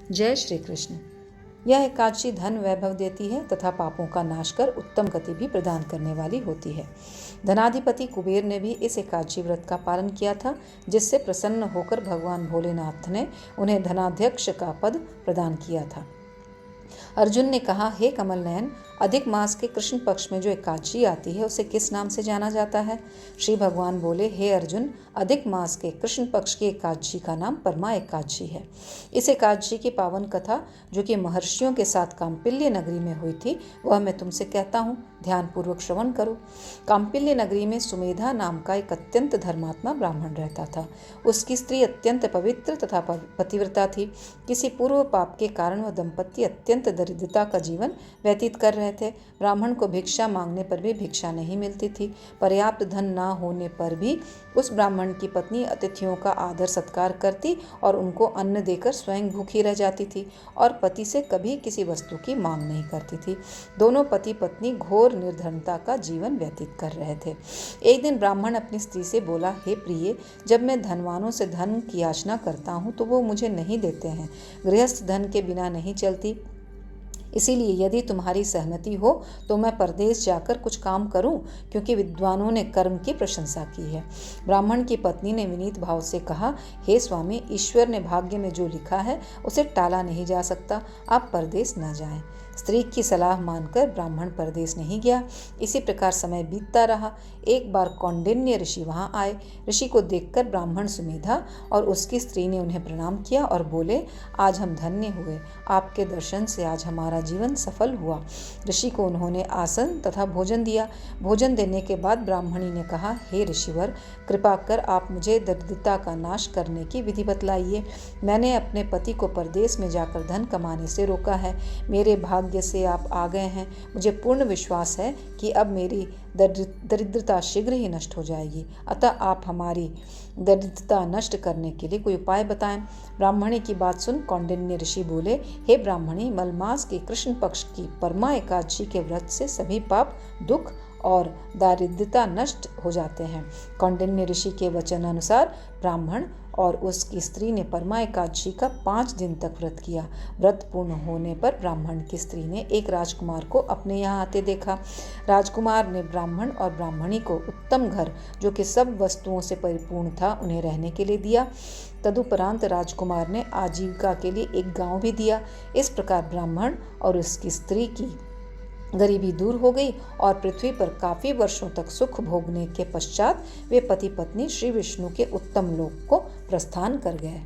जय श्री कृष्ण। यह एकादशी धन वैभव देती है तथा पापों का नाश कर उत्तम गति भी प्रदान करने वाली होती है। धनाधिपति कुबेर ने भी इस एकादशी व्रत का पालन किया था, जिससे प्रसन्न होकर भगवान भोलेनाथ ने उन्हें धनाध्यक्ष का पद प्रदान किया था। अर्जुन ने कहा, हे कमल नयन, अधिक मास के कृष्ण पक्ष में जो एकादशी आती है उसे किस नाम से जाना जाता है? श्री भगवान बोले, हे अर्जुन, अधिक मास के कृष्ण पक्ष की एकादशी का नाम परमा एकादशी है। इस एकादशी की पावन कथा जो कि महर्षियों के साथ काम्पिल्य नगरी में हुई थी, वह मैं तुमसे कहता हूँ, ध्यानपूर्वक श्रवण करो। काम्पिल्य नगरी में सुमेधा नाम का एक अत्यंत धर्मात्मा ब्राह्मण रहता था। उसकी स्त्री अत्यंत पवित्र तथा पतिव्रता थी। किसी पूर्व पाप के कारण वह दंपति अत्यंत दरिद्रता का जीवन व्यतीत कर रहे थे। ब्राह्मण को भिक्षा मांगने पर भी भिक्षा नहीं मिलती थी। पर्याप्त धन न होने पर भी उस ब्राह्मण की पत्नी अतिथियों का आदर सत्कार करती और उनको अन्न देकर स्वयं भूखी रह जाती थी और पति से कभी किसी वस्तु की मांग नहीं करती थी। दोनों पति पत्नी घोर निर्धनता का जीवन व्यतीत कर रहे थे। एक दिन ब्राह्मण अपनी स्त्री से बोला, हे प्रिय, जब मैं धनवानों से धन की याचना करता हूँ तो वो मुझे नहीं देते हैं। गृहस्थ धन के बिना नहीं चलती, इसीलिए यदि तुम्हारी सहमति हो तो मैं परदेश जाकर कुछ काम करूं, क्योंकि विद्वानों ने कर्म की प्रशंसा की है। ब्राह्मण की पत्नी ने विनीत भाव से कहा, हे स्वामी, ईश्वर ने भाग्य में जो लिखा है उसे टाला नहीं जा सकता, आप परदेश न जाएं। स्त्री की सलाह मानकर ब्राह्मण परदेश नहीं गया। इसी प्रकार समय बीतता रहा। एक बार कौंडिन्य ऋषि वहां आए। ऋषि को देखकर ब्राह्मण सुमेधा और उसकी स्त्री ने उन्हें प्रणाम किया और बोले, आज हम धन्य हुए, आपके दर्शन से आज हमारा जीवन सफल हुआ। ऋषि को उन्होंने आसन तथा भोजन दिया। भोजन देने के बाद ब्राह्मणी ने कहा, हे ऋषिवर, कृपा कर आप मुझे दरिद्रता का नाश करने की विधि बतलाइए। मैंने अपने पति को परदेश में जाकर धन कमाने से रोका है। मेरे भाग्य से आप आ गए हैं। मुझे पूर्ण विश्वास है कि अब मेरी दरिद्रता शीघ्र ही नष्ट हो जाएगी, अतः आप हमारी दरिद्रता नष्ट करने के लिए कोई उपाय बताएं। ब्राह्मणी की बात सुन कौंडिन्य ऋषि बोले, हे ब्राह्मणी, मलमास के कृष्ण पक्ष की परमा एकादशी के व्रत से सभी पाप, दुख और दारिद्रता नष्ट हो जाते हैं। कौंडिन्य ऋषि के वचन अनुसार ब्राह्मण और उसकी स्त्री ने परमा एकादशी का 5 दिन तक व्रत किया। व्रत पूर्ण होने पर ब्राह्मण की स्त्री ने एक राजकुमार को अपने यहाँ आते देखा। राजकुमार ने ब्राह्मण और ब्राह्मणी को उत्तम घर, जो कि सब वस्तुओं से परिपूर्ण था, उन्हें रहने के लिए दिया। तदुपरांत राजकुमार ने आजीविका के लिए एक गांव भी दिया। इस प्रकार ब्राह्मण और उसकी स्त्री की गरीबी दूर हो गई और पृथ्वी पर काफी वर्षों तक सुख भोगने के पश्चात वे पति पत्नी श्री विष्णु के उत्तम लोक को प्रस्थान कर गए।